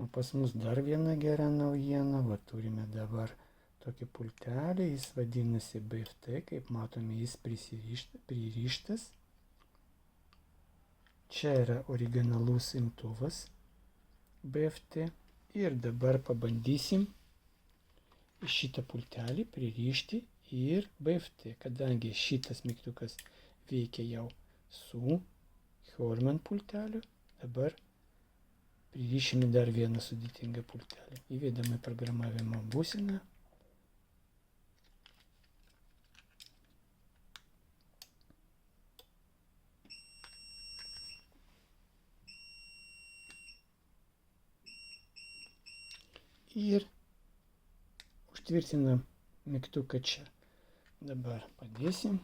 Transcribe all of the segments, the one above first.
O pas mus dar viena gera naujiena. Va turime dabar tokį pultelį. Jis vadinasi BFT. Kaip matome, jis pririštas. Čia yra originalus imtuvas BFT. Ir dabar pabandysim į šitą pultelį pririšti ir BFT. Kadangi šitas mygtukas veikia jau su Hjorman pulteliu, dabar pririšime dar vieną sudėtingą pultelį. Įvedame programavimo būseną. Ir užtvirtinam mygtuką čia. Dabar padėsim.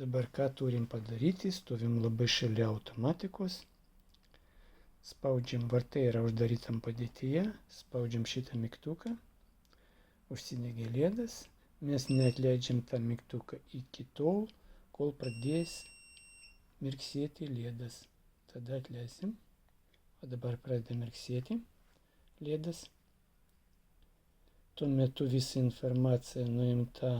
Dabar ką turim padaryti? Stovim labai šalia automatikos. Spaudžiam, vartai yra uždarytam padėtyje. Spaudžiam šitą mygtuką. Užsidegė lėdas. Mes neatleidžiam tą mygtuką iki tol, kol pradės mirksėti lėdas. Tada atleisim. O dabar pradeda mirksėti lėdas. Tuo metu visa informacija nuimta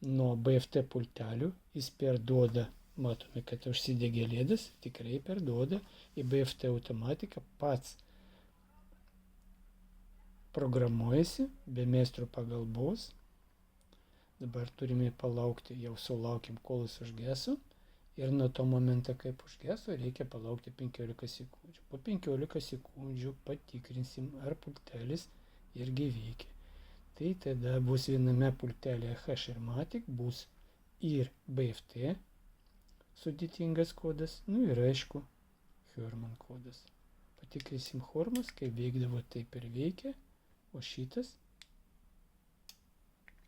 nuo BFT pultelių. Jis perduoda, matome, kad užsidegė lėdas, tikrai perduoda į BFT automatiką, pats programuojasi be meistro pagalbos. Dabar turime palaukti, jau sulaukim, kol jis užgeso. Ir nuo to momento, kaip užgeso, reikia palaukti 15 sekundžių. Po 15 sekundžių patikrinsim, ar pultelis irgi veikia. Tai tada bus viename pultelėje H-Matic, bus ir BFT sudėtingas kodas, ir aišku, Hjorman kodas. Patikrinsim Hjormas, kaip veikdavo, taip ir veikia, o šitas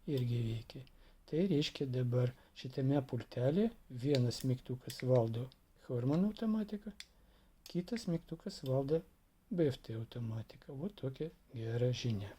irgi veikia. Tai reiškia dabar šitame pultelėje vienas mygtukas valdo Hjorman automatiką, kitas mygtukas valdo BFT automatiką. O tokia gera žinia.